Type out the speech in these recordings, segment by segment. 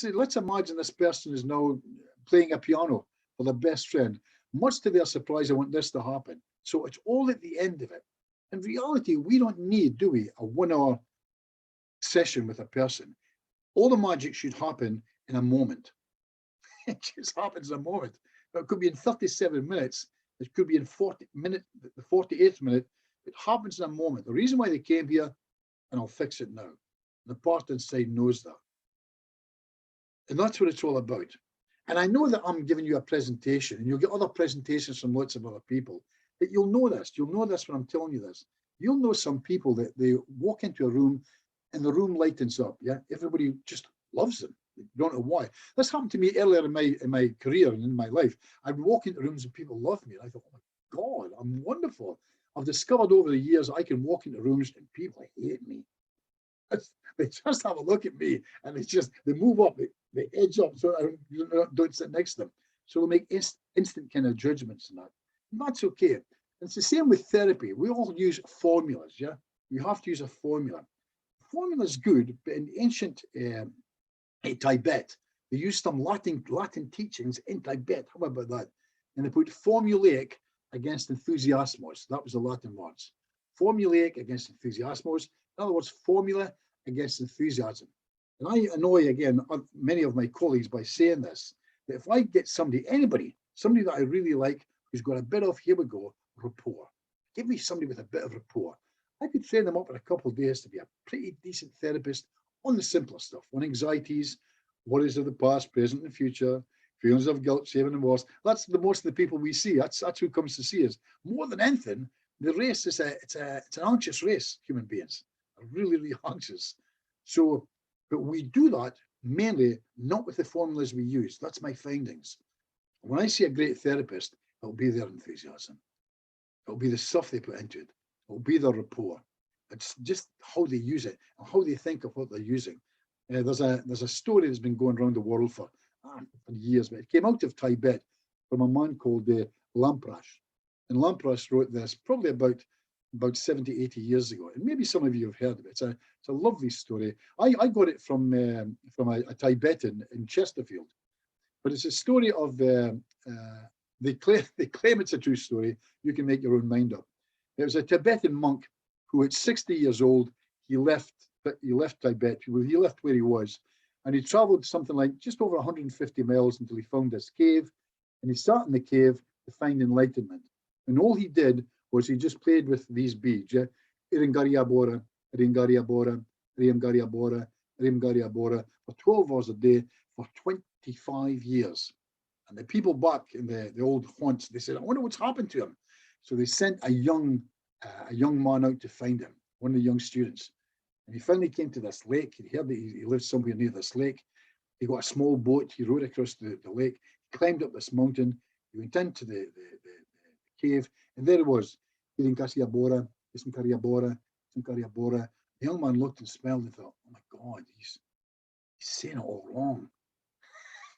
let's imagine this person is now playing a piano for their best friend. Much to their surprise, I want this to happen. So it's all at the end of it. In reality, we don't need, do we, a 1 hour session with a person. All the magic should happen in a moment. It just happens in a moment. It could be in 37 minutes. It could be in 40 minutes, the 48th minute. It happens in a moment. The reason why they came here, and I'll fix it now. The part inside knows that. And that's what it's all about. And I know that I'm giving you a presentation, and you'll get other presentations from lots of other people, but you'll know this. You'll know this when I'm telling you this. You'll know some people that they walk into a room and the room lightens up. Yeah, everybody just loves them. You don't know why. This happened to me earlier in my career and in my life. I'd walk into rooms and people loved me. And I thought, oh my God, I'm wonderful. I've discovered over the years I can walk into rooms and people hate me. They just have a look at me and they move up, they edge up so I don't sit next to them. So they make instant kind of judgments and that. And that's okay. And it's the same with therapy. We all use formulas, yeah? You have to use a formula. Formula is good, but in ancient Tibet, they used some Latin teachings in Tibet. How about that? And they put formulaic against enthusiasmos. That was the Latin words. Formulaic against enthusiasmos. In other words, formula against enthusiasm. And I annoy, again, many of my colleagues by saying this, that if I get somebody that I really like, who's got a bit of, here we go, rapport. Give me somebody with a bit of rapport. I could train them up in a couple of days to be a pretty decent therapist on the simpler stuff, on anxieties, worries of the past, present, and future, feelings of guilt, shame, and remorse. That's the most of the people we see. That's who comes to see us. More than anything, the race is it's an anxious race, human beings. Really, really anxious. So, but we do that mainly not with the formulas we use. That's my findings. When I see a great therapist, it'll be their enthusiasm. It'll be the stuff they put into it. It'll be their rapport. It's just how they use it and how they think of what they're using. There's a story that's been going around the world for years, but it came out of Tibet from a man called Lamprash. And Lamprash wrote this probably about 70, 80 years ago. And maybe some of you have heard of it. It's a lovely story. I got it from a Tibetan in Chesterfield. But it's a story of, they claim it's a true story. You can make your own mind up. There was a Tibetan monk who at 60 years old, he left Tibet. He left where he was. And he traveled something like just over 150 miles until he found this cave. And he sat in the cave to find enlightenment. And all he did was he just played with these beads, yeah? Iringaria Bora, Iringaria Bora, Iringaria Bora, Iringaria Bora, for 12 hours a day for 25 years. And the people back in the old haunts, they said, I wonder what's happened to him. So they sent a young man out to find him, one of the young students. And he finally came to this lake. He heard that he lived somewhere near this lake. He got a small boat. He rowed across the lake, climbed up this mountain. He went into the cave, and there it was. The young man looked and smelled and thought, oh my God, he's saying it all wrong.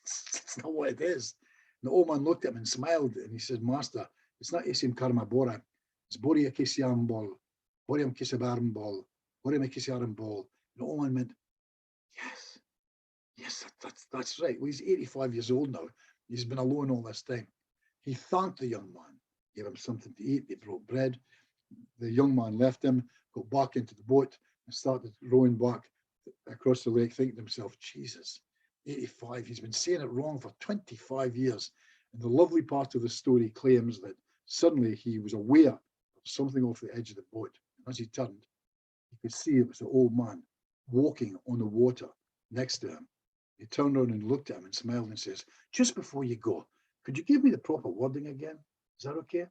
It's not what it is. And the old man looked at him and smiled, and he said, Master, it's not Isim Karma Bora, it's Boria Kisiam Bol, Boriam Kisabaram Bol, Boriam Kisiaram Bol. And the old man went, yes, that's right. Well, he's 85 years old now. He's been alone all this time. He thanked the young man, gave him something to eat. They brought bread. The young man left him, got back into the boat and started rowing back across the lake, thinking to himself, Jesus, 85, he's been saying it wrong for 25 years. And the lovely part of the story claims that suddenly he was aware of something off the edge of the boat. And as he turned, he could see it was the old man walking on the water next to him. He turned around and looked at him and smiled and says, just before you go, could you give me the proper wording again? Is that okay?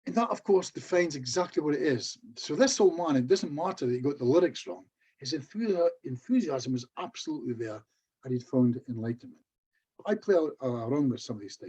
And that, of course, defines exactly what it is. So this old man, it doesn't matter that he got the lyrics wrong. His enthusiasm was absolutely there, and he'd found enlightenment. I play around with some of these things.